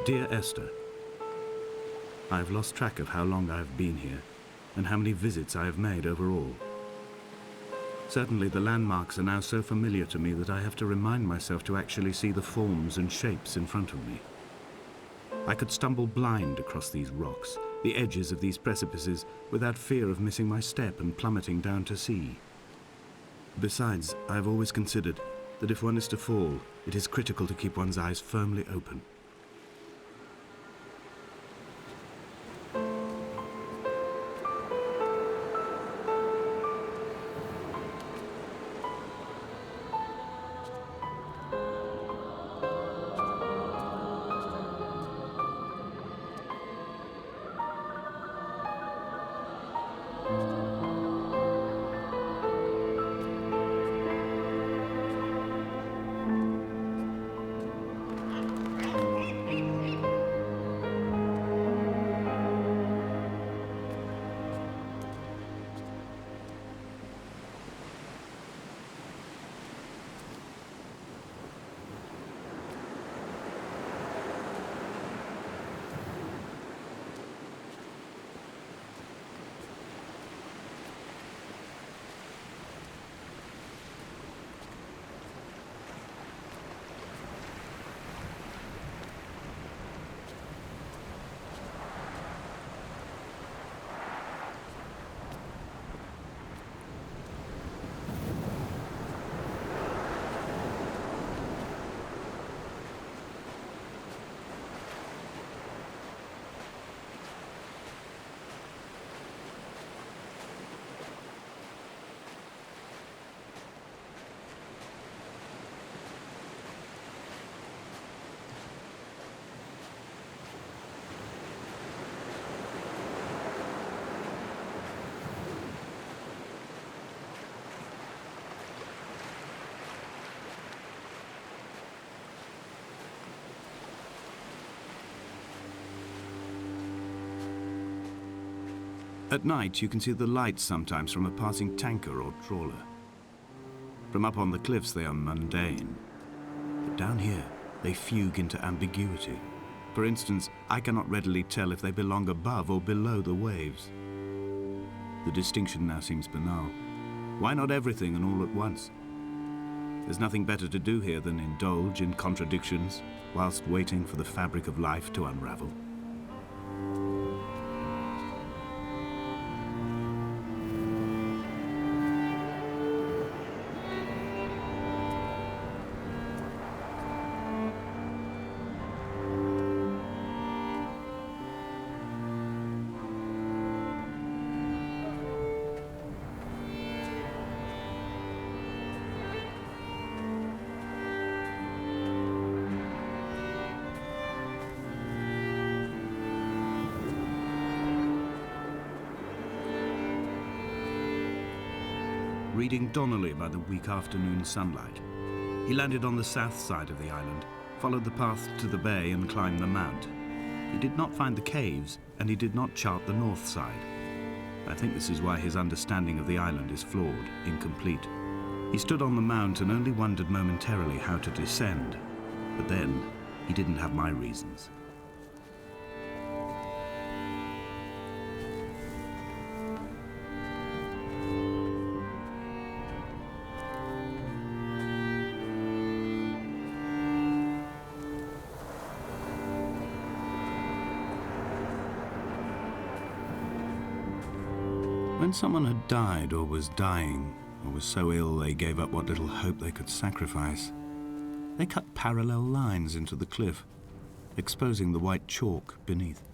Dear Esther, I have lost track of how long I have been here and how many visits I have made overall. Certainly the landmarks are now so familiar to me that I have to remind myself to actually see the forms and shapes in front of me. I could stumble blind across these rocks, the edges of these precipices, without fear of missing my step and plummeting down to sea. Besides, I have always considered that if one is to fall, it is critical to keep one's eyes firmly open. At night, you can see the lights sometimes from a passing tanker or trawler. From up on the cliffs, they are mundane. But down here, they fugue into ambiguity. For instance, I cannot readily tell if they belong above or below the waves. The distinction now seems banal. Why not everything and all at once? There's nothing better to do here than indulge in contradictions whilst waiting for the fabric of life to unravel. Reading Donnelly by the weak afternoon sunlight. He landed on the south side of the island, followed the path to the bay and climbed the mount. He did not find the caves, and he did not chart the north side. I think this is why his understanding of the island is flawed, incomplete. He stood on the mount and only wondered momentarily how to descend, but then he didn't have my reasons. When someone had died or was dying, or was so ill they gave up what little hope they could sacrifice, they cut parallel lines into the cliff, exposing the white chalk beneath.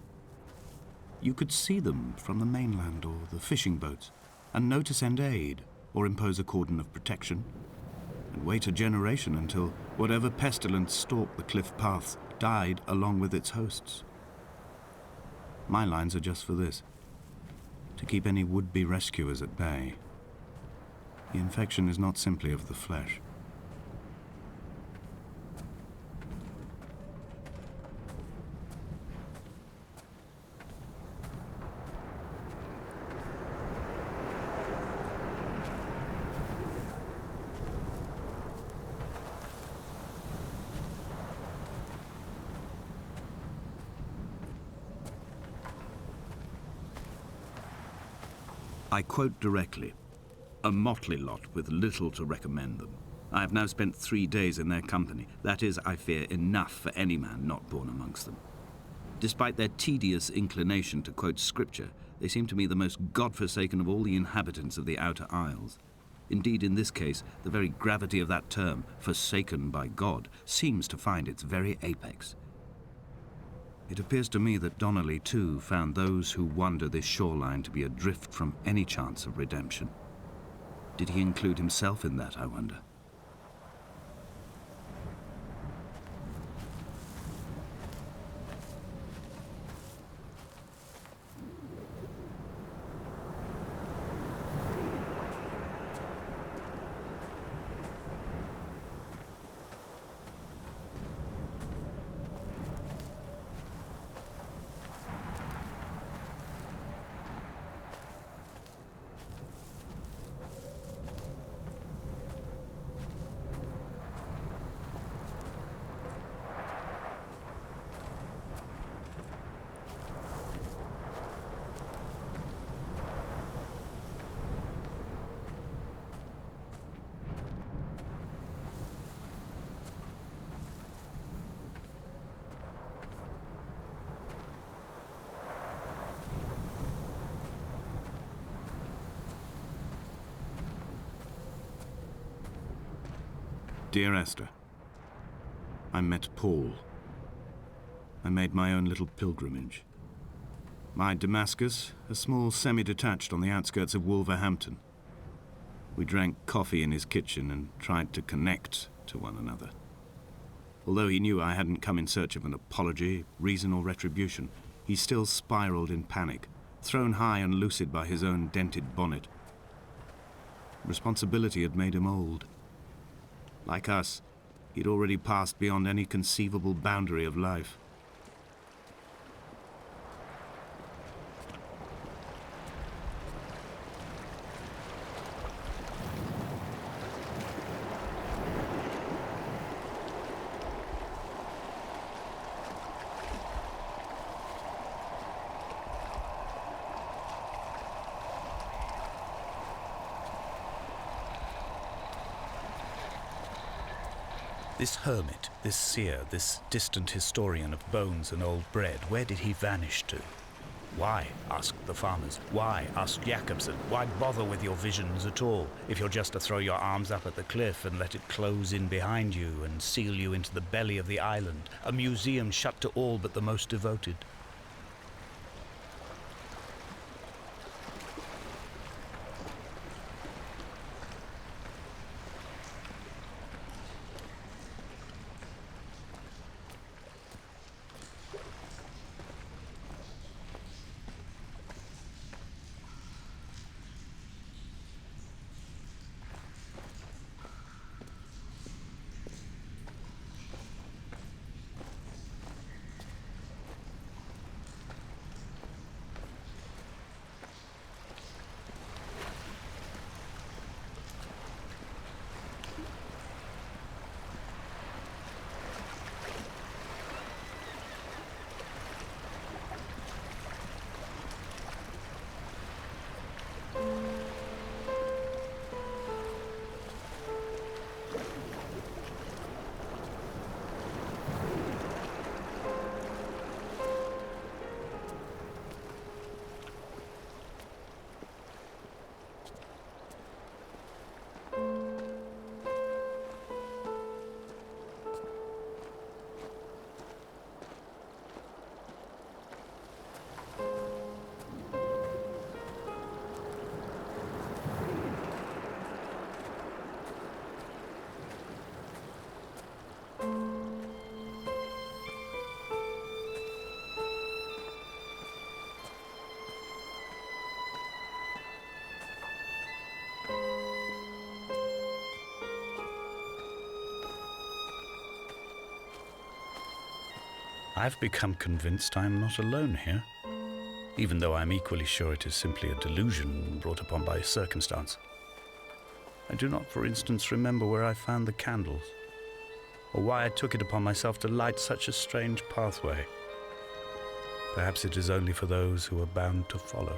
You could see them from the mainland or the fishing boats, and know to send aid or impose a cordon of protection, and wait a generation until whatever pestilence stalked the cliff paths died along with its hosts. My lines are just for this: to keep any would-be rescuers at bay. The infection is not simply of the flesh. I quote directly, "A motley lot with little to recommend them. I have now spent 3 days in their company. That is, I fear, enough for any man not born amongst them. Despite their tedious inclination to quote scripture, they seem to me the most God-forsaken of all the inhabitants of the outer isles. Indeed, in this case, the very gravity of that term, forsaken by God, seems to find its very apex. It appears to me that Donnelly, too, found those who wander this shoreline to be adrift from any chance of redemption. Did he include himself in that, I wonder? Dear Esther, I met Paul. I made my own little pilgrimage. My Damascus, a small semi-detached on the outskirts of Wolverhampton. We drank coffee in his kitchen and tried to connect to one another. Although he knew I hadn't come in search of an apology, reason or retribution, he still spiraled in panic, thrown high and lucid by his own dented bonnet. Responsibility had made him old. Like us, he'd already passed beyond any conceivable boundary of life. This hermit, this seer, this distant historian of bones and old bread, where did he vanish to? Why, asked the farmers. Why, asked Jacobson. Why bother with your visions at all, if you're just to throw your arms up at the cliff and let it close in behind you and seal you into the belly of the island, a museum shut to all but the most devoted? I've become convinced I am not alone here, even though I'm equally sure it is simply a delusion brought upon by circumstance. I do not, for instance, remember where I found the candles, or why I took it upon myself to light such a strange pathway. Perhaps it is only for those who are bound to follow.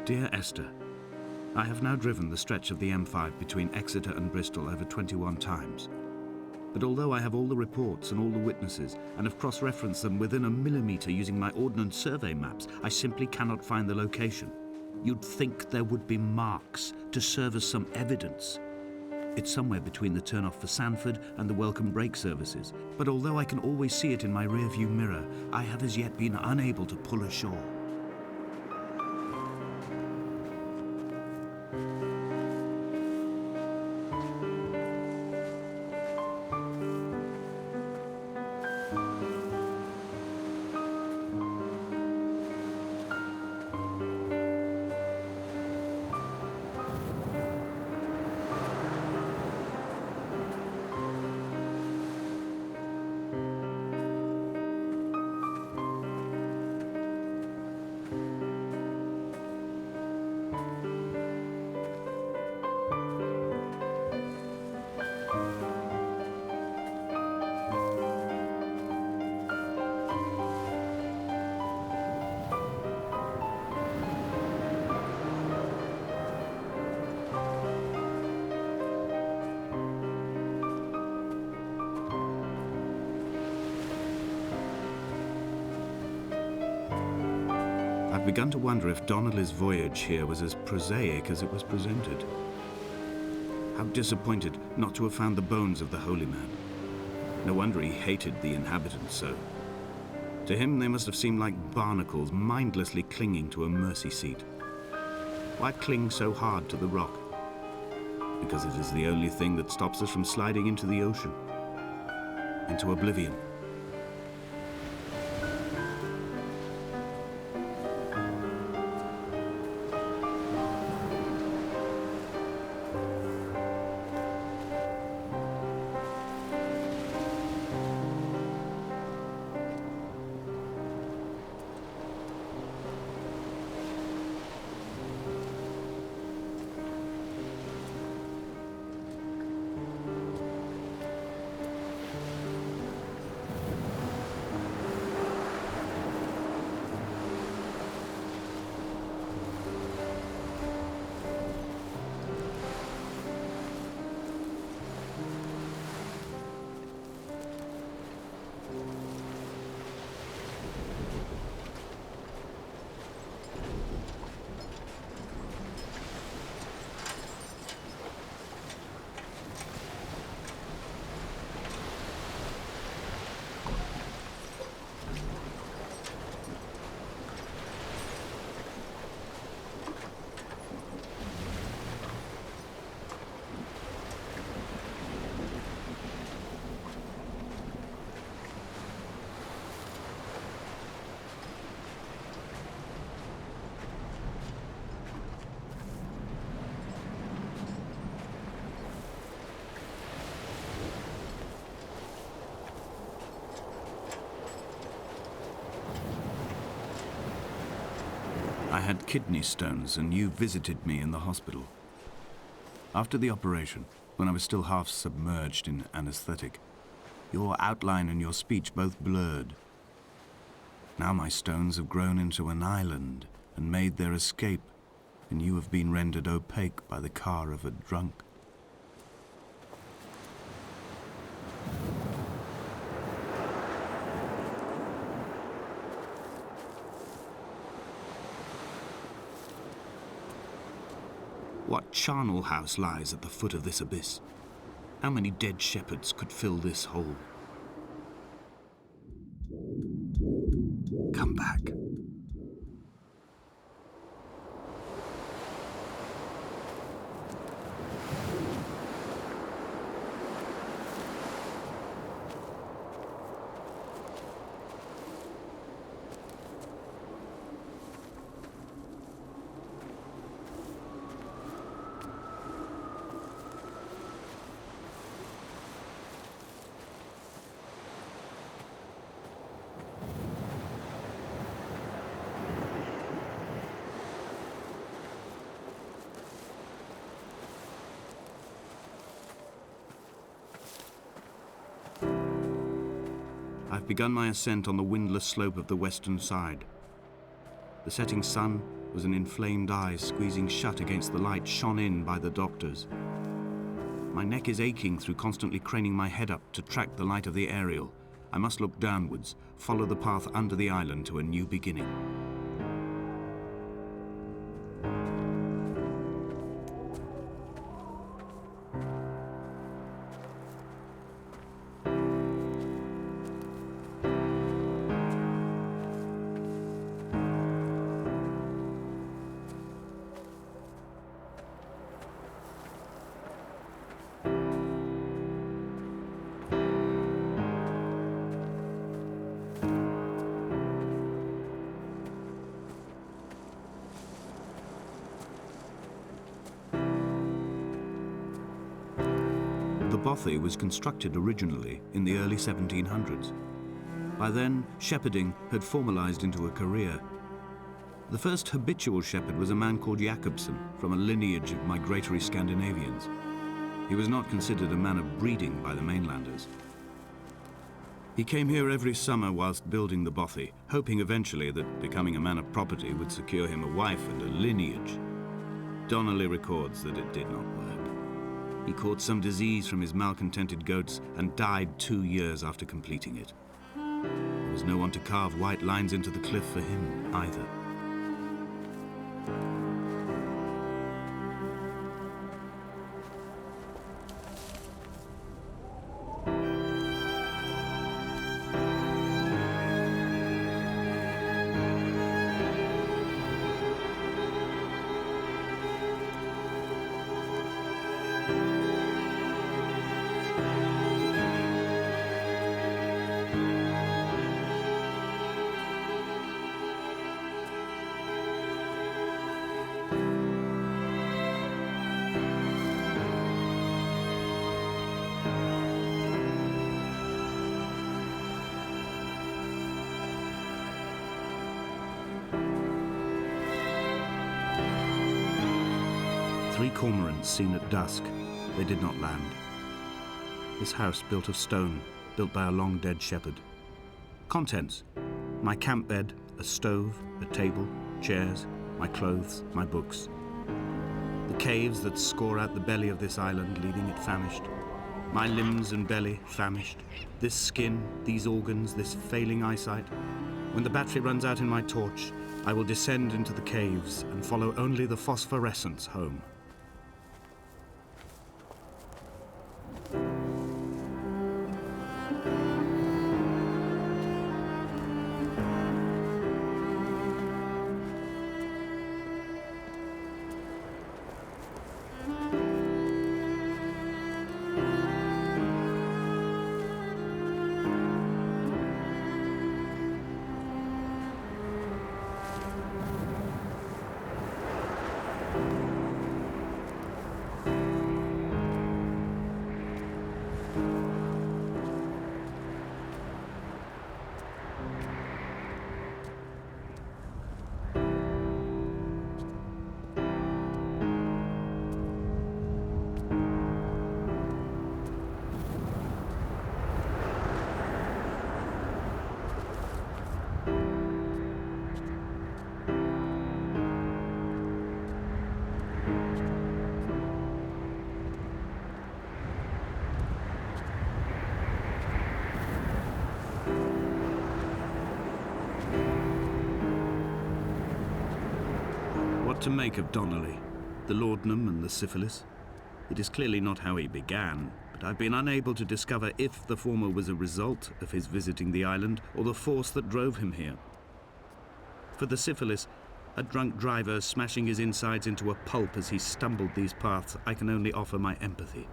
Dear Esther, I have now driven the stretch of the M5 between Exeter and Bristol over 21 times. But although I have all the reports and all the witnesses and have cross-referenced them within a millimetre using my Ordnance Survey maps, I simply cannot find the location. You'd think there would be marks to serve as some evidence. It's somewhere between the turn-off for Sanford and the welcome brake services, but although I can always see it in my rear-view mirror, I have as yet been unable to pull ashore. I've begun to wonder if Donnelly's voyage here was as prosaic as it was presented. How disappointed not to have found the bones of the holy man. No wonder he hated the inhabitants so. To him they must have seemed like barnacles mindlessly clinging to a mercy seat. Why cling so hard to the rock? Because it is the only thing that stops us from sliding into the ocean, into oblivion. I had kidney stones and you visited me in the hospital. After the operation, when I was still half submerged in anesthetic, your outline and your speech both blurred. Now my stones have grown into an island and made their escape, and you have been rendered opaque by the car of a drunk. What charnel house lies at the foot of this abyss? How many dead shepherds could fill this hole? Come back. I've begun my ascent on the windless slope of the western side. The setting sun was an inflamed eye squeezing shut against the light shone in by the doctors. My neck is aching through constantly craning my head up to track the light of the aerial. I must look downwards, follow the path under the island to a new beginning. The bothy was constructed originally in the early 1700s. By then, shepherding had formalized into a career. The first habitual shepherd was a man called Jakobsen, from a lineage of migratory Scandinavians. He was not considered a man of breeding by the mainlanders. He came here every summer whilst building the bothy, hoping eventually that becoming a man of property would secure him a wife and a lineage. Donnelly records that it did not work. He caught some disease from his malcontented goats and died 2 years after completing it. There was no one to carve white lines into the cliff for him either. Three cormorants seen at dusk. They did not land. This house built of stone, built by a long-dead shepherd. Contents: my camp bed, a stove, a table, chairs, my clothes, my books. The caves that score out the belly of this island, leaving it famished. My limbs and belly famished. This skin, these organs, this failing eyesight. When the battery runs out in my torch, I will descend into the caves and follow only the phosphorescence home. What to make of Donnelly, the laudanum and the syphilis? It is clearly not how he began, but I've been unable to discover if the former was a result of his visiting the island or the force that drove him here. For the syphilis, a drunk driver smashing his insides into a pulp as he stumbled these paths, I can only offer my empathy.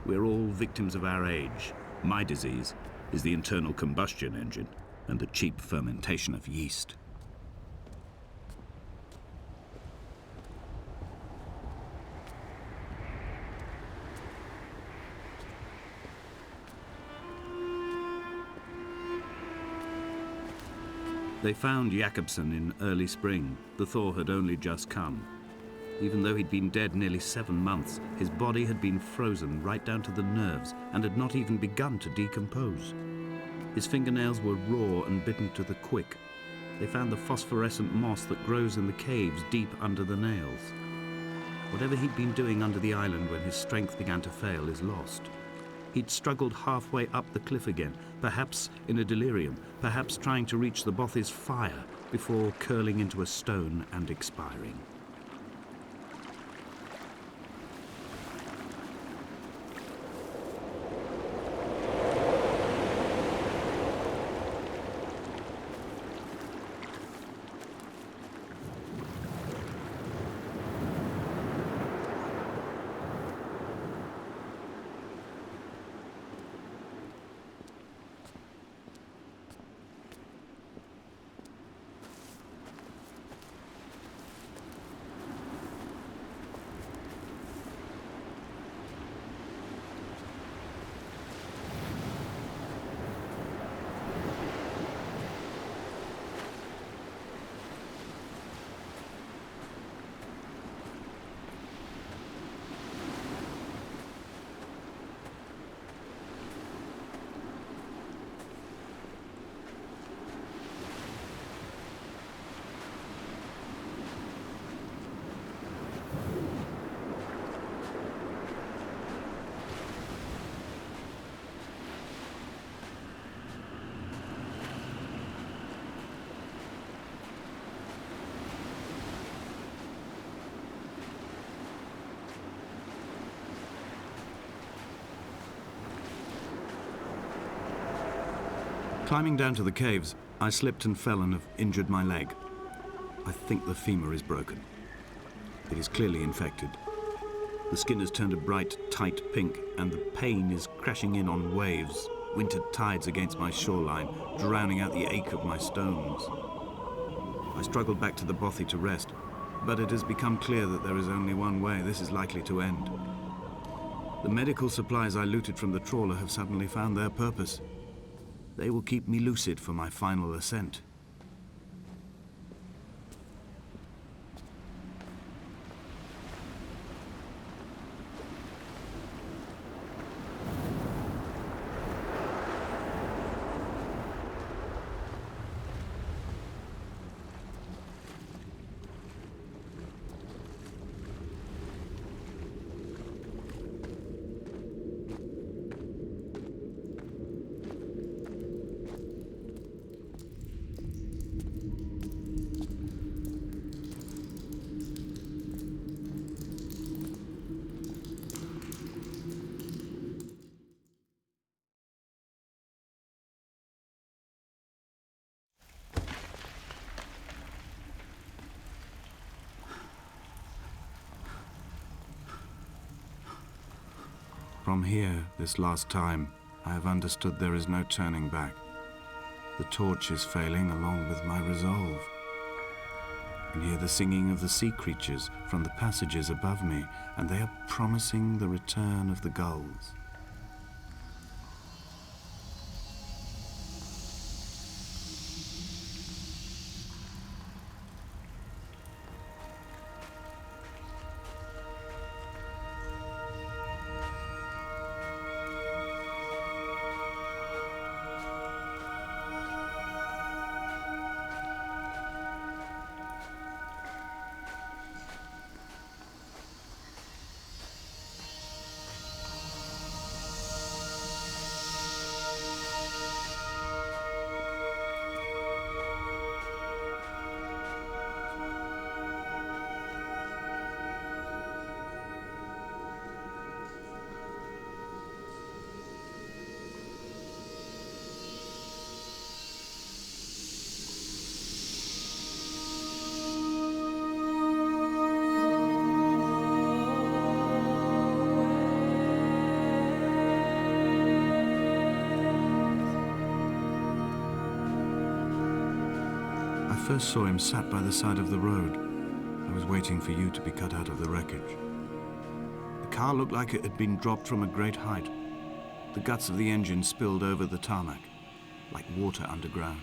We're all victims of our age. My disease is the internal combustion engine and the cheap fermentation of yeast. They found Jakobsen in early spring. The thaw had only just come. Even though he'd been dead nearly 7 months, his body had been frozen right down to the nerves and had not even begun to decompose. His fingernails were raw and bitten to the quick. They found the phosphorescent moss that grows in the caves deep under the nails. Whatever he'd been doing under the island when his strength began to fail is lost. He'd struggled halfway up the cliff again, perhaps in a delirium, perhaps trying to reach the Bothy's fire before curling into a stone and expiring. Climbing down to the caves, I slipped and fell and have injured my leg. I think the femur is broken. It is clearly infected. The skin has turned a bright, tight pink, and the pain is crashing in on waves, winter tides against my shoreline, drowning out the ache of my stones. I struggled back to the Bothy to rest, but it has become clear that there is only one way this is likely to end. The medical supplies I looted from the trawler have suddenly found their purpose. They will keep me lucid for my final ascent. From here, this last time, I have understood there is no turning back. The torch is failing along with my resolve. I can hear the singing of the sea creatures from the passages above me, and they are promising the return of the gulls. I first saw him sat by the side of the road. I was waiting for you to be cut out of the wreckage. The car looked like it had been dropped from a great height. The guts of the engine spilled over the tarmac, like water underground.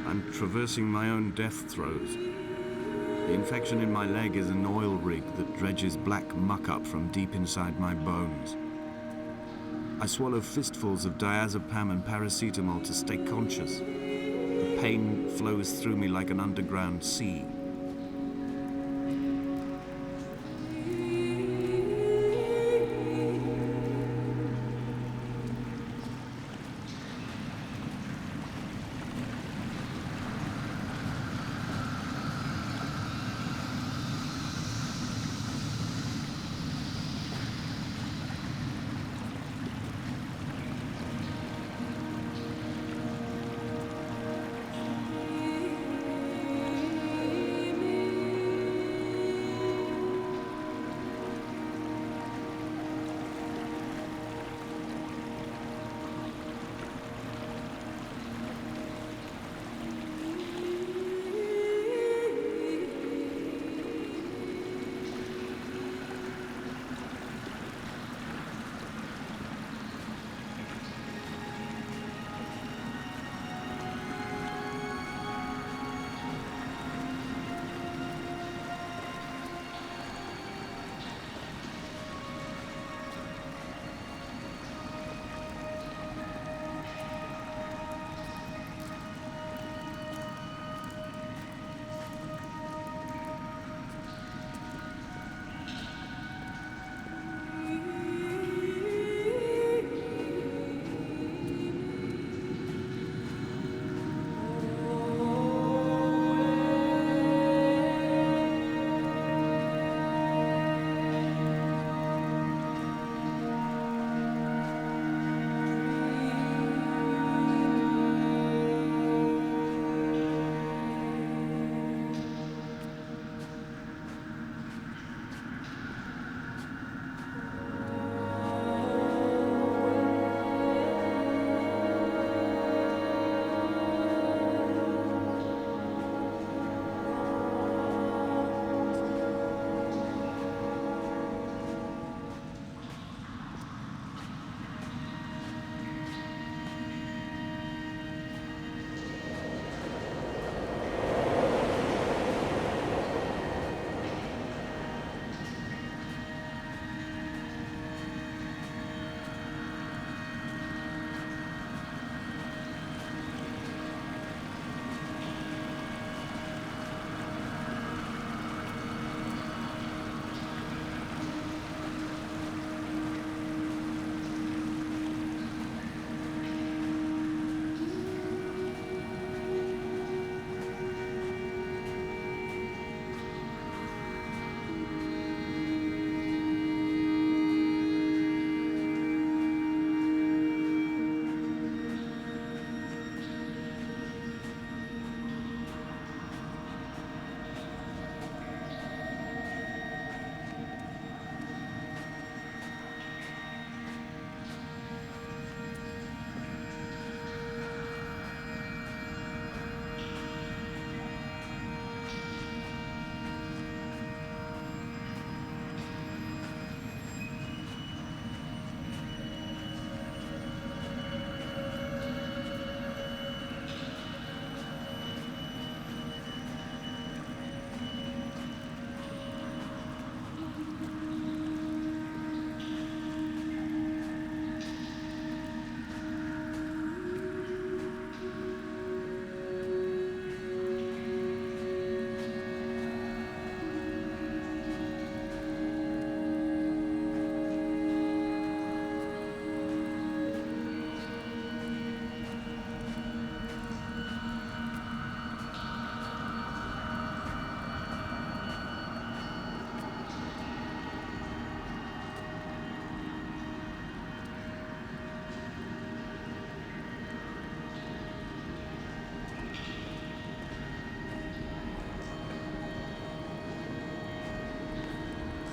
I'm traversing my own death throes. The infection in my leg is an oil rig that dredges black muck up from deep inside my bones. I swallow fistfuls of diazepam and paracetamol to stay conscious. The pain flows through me like an underground sea.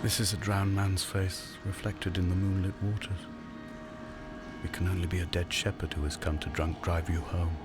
This is a drowned man's face, reflected in the moonlit waters. It can only be a dead shepherd who has come to drunk drive you home.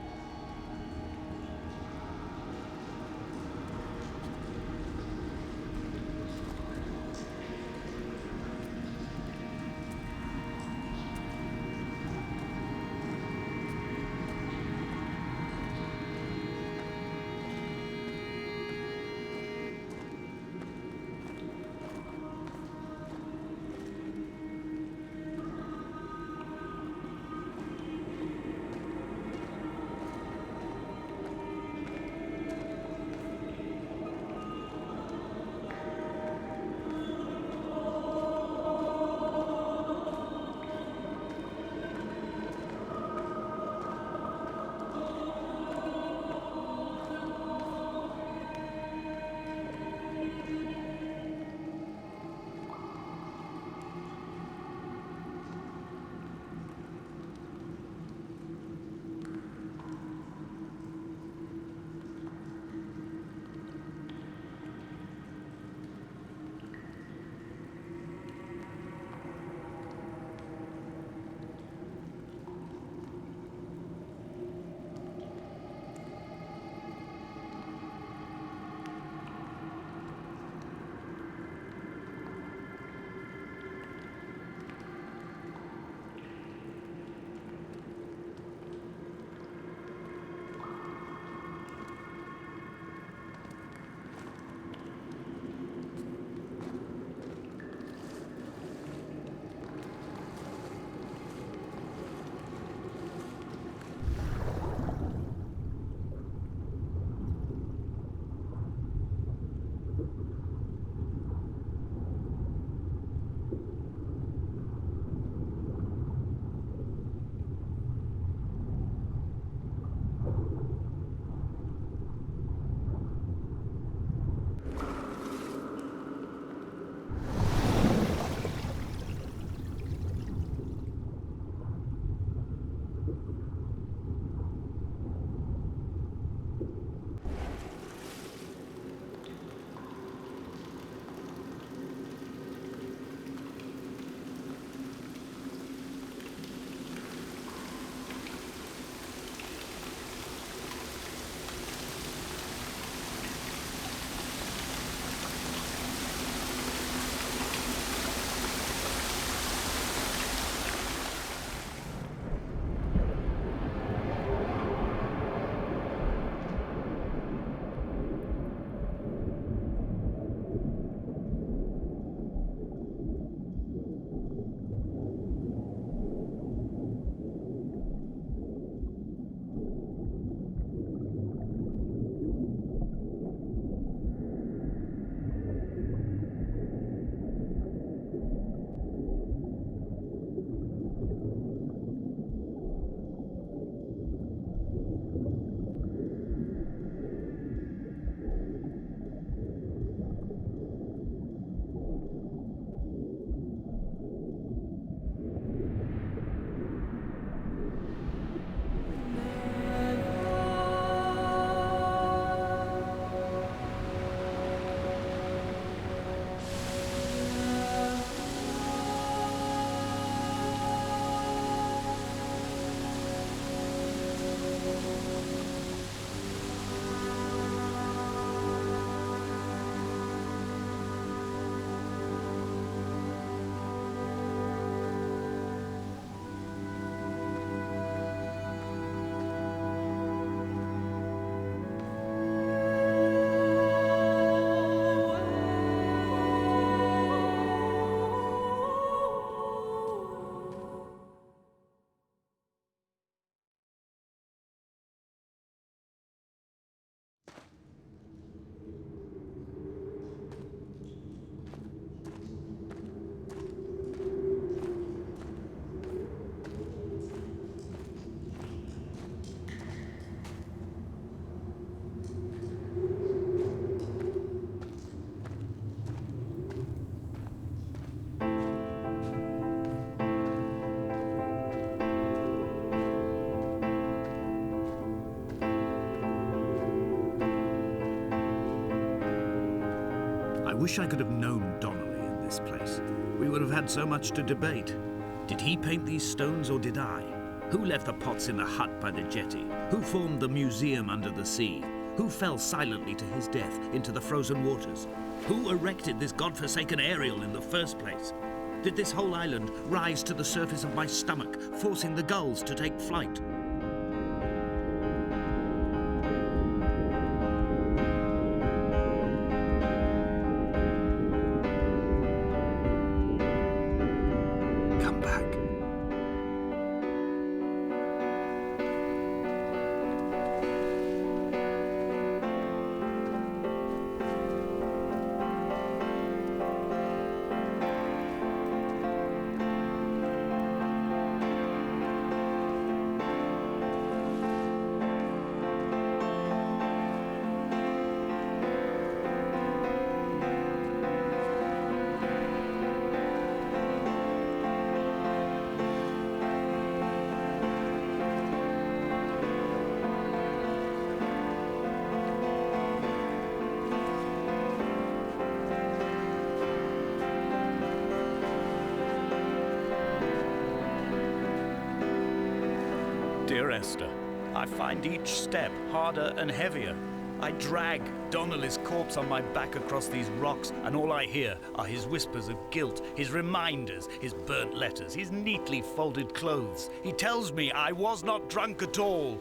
wish I could have known Donnelly in this place. We would have had so much to debate. Did he paint these stones or did I? Who left the pots in the hut by the jetty? Who formed the museum under the sea? Who fell silently to his death into the frozen waters? Who erected this godforsaken aerial in the first place? Did this whole island rise to the surface of my stomach, forcing the gulls to take flight? Come back. Dear Esther, I find each step harder and heavier. I drag Donnelly's corpse on my back across these rocks, and all I hear are his whispers of guilt, his reminders, his burnt letters, his neatly folded clothes. He tells me I was not drunk at all.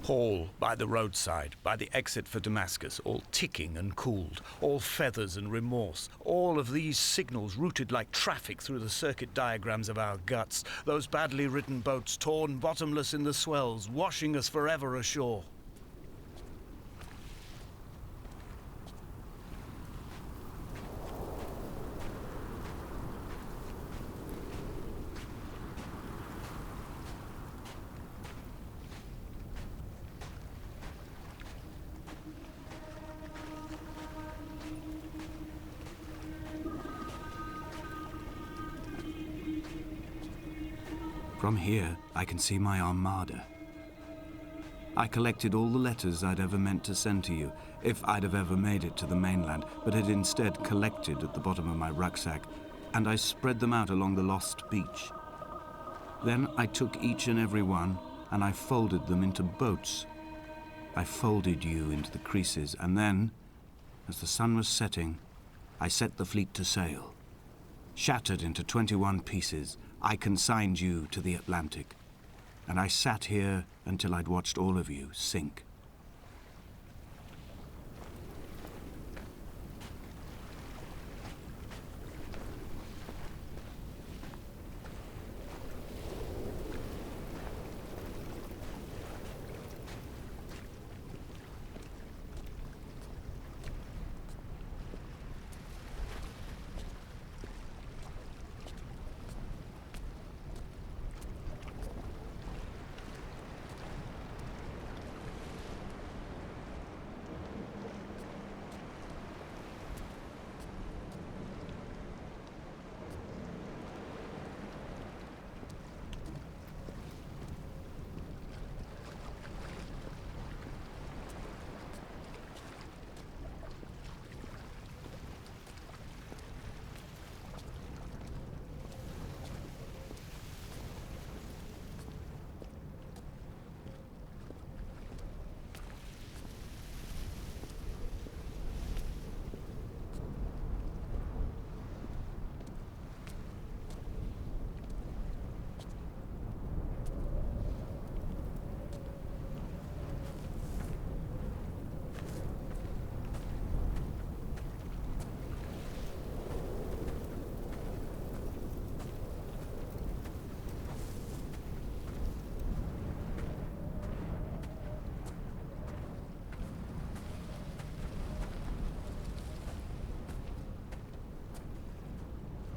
Paul, by the roadside, by the exit for Damascus, all ticking and cooled, all feathers and remorse, all of these signals routed like traffic through the circuit diagrams of our guts, those badly written boats torn bottomless in the swells, washing us forever ashore. From here, I can see my armada. I collected all the letters I'd ever meant to send to you, if I'd have ever made it to the mainland, but had instead collected at the bottom of my rucksack, and I spread them out along the lost beach. Then I took each and every one, and I folded them into boats. I folded you into the creases, and then, as the sun was setting, I set the fleet to sail. Shattered into 21 pieces, I consigned you to the Atlantic, and I sat here until I'd watched all of you sink.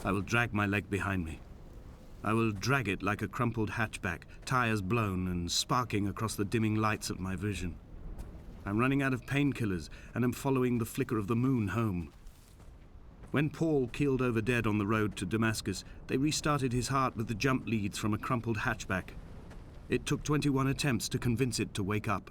I will drag my leg behind me. I will drag it like a crumpled hatchback, tires blown and sparking across the dimming lights of my vision. I'm running out of painkillers and am following the flicker of the moon home. When Paul keeled over dead on the road to Damascus, they restarted his heart with the jump leads from a crumpled hatchback. It took 21 attempts to convince it to wake up.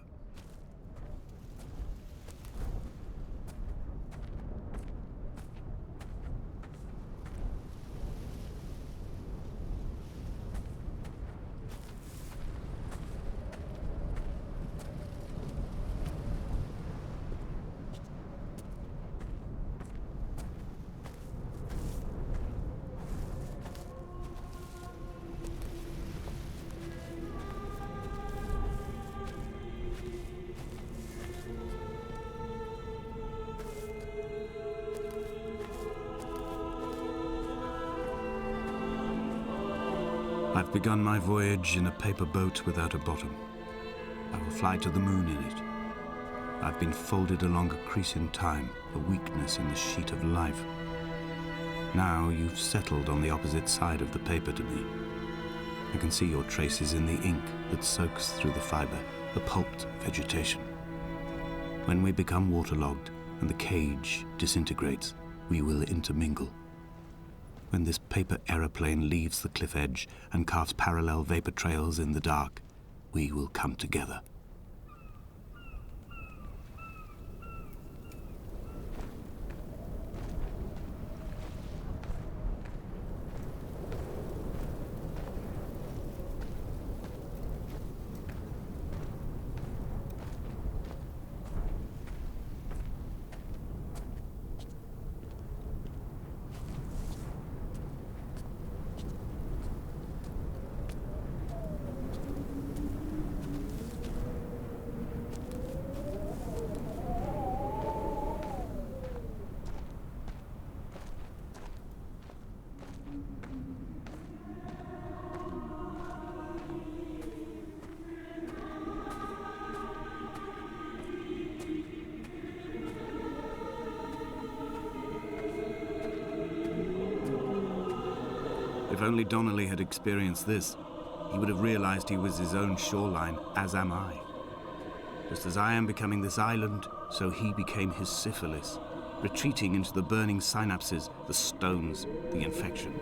I've begun my voyage in a paper boat without a bottom. I will fly to the moon in it. I've been folded along a crease in time, a weakness in the sheet of life. Now you've settled on the opposite side of the paper to me. I can see your traces in the ink that soaks through the fiber, the pulped vegetation. When we become waterlogged and the cage disintegrates, we will intermingle. When this paper aeroplane leaves the cliff edge and carves parallel vapor trails in the dark, we will come together. If only Donnelly had experienced this, he would have realized he was his own shoreline, as am I. Just as I am becoming this island, so he became his syphilis, retreating into the burning synapses, the stones, the infection.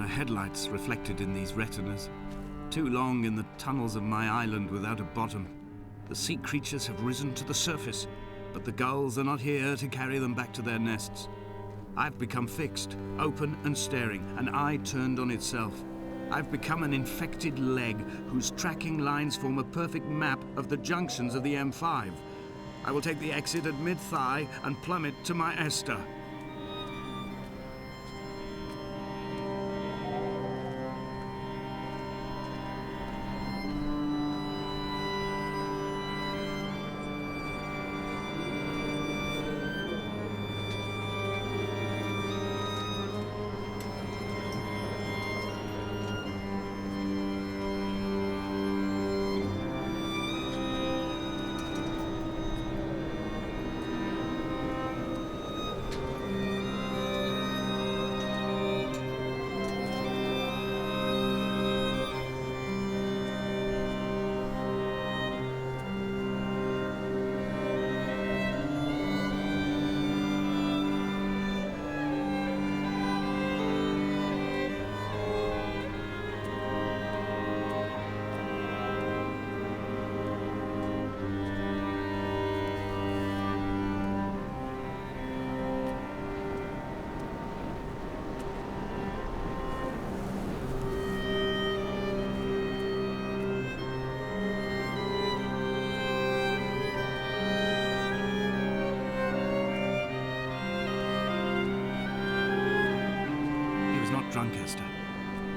Headlights reflected in these retinas. Too long in the tunnels of my island without a bottom. The sea creatures have risen to the surface, but the gulls are not here to carry them back to their nests. I've become fixed, open and staring, an eye turned on itself. I've become an infected leg whose tracking lines form a perfect map of the junctions of the M5. I will take the exit at mid-thigh and plummet to my Esther.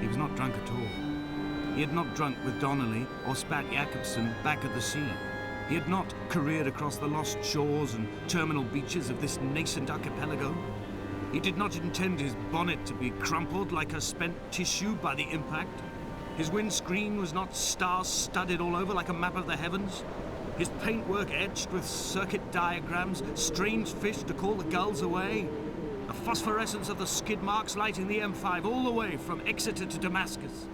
He was not drunk at all. He had not drunk with Donnelly or spat Jacobsen back at the sea. He had not careered across the lost shores and terminal beaches of this nascent archipelago. He did not intend his bonnet to be crumpled like a spent tissue by the impact. His windscreen was not star-studded all over like a map of the heavens. His paintwork etched with circuit diagrams, strange fish to call the gulls away. The phosphorescence of the skid marks lighting the M5 all the way from Exeter to Damascus.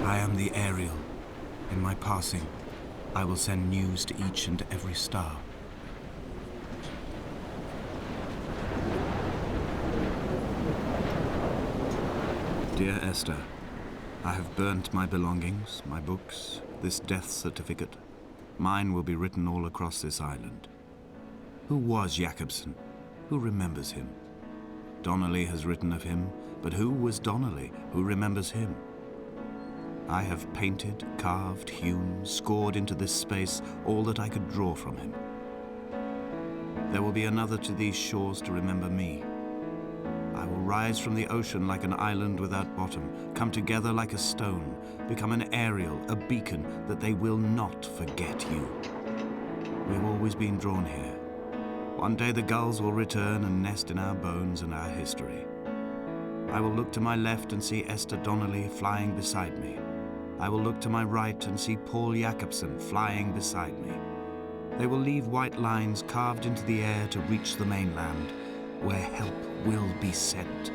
I am the Ariel. In my passing, I will send news to each and every star. Dear Esther, I have burnt my belongings, my books, this death certificate. Mine will be written all across this island. Who was Jacobsen? Who remembers him? Donnelly has written of him, but who was Donnelly? Who remembers him? I have painted, carved, hewn, scored into this space all that I could draw from him. There will be another to these shores to remember me. I will rise from the ocean like an island without bottom, come together like a stone, become an Ariel, a beacon that they will not forget you. We have always been drawn here. One day the gulls will return and nest in our bones and our history. I will look to my left and see Esther Donnelly flying beside me. I will look to my right and see Paul Jacobsen flying beside me. They will leave white lines carved into the air to reach the mainland, where help will be sent.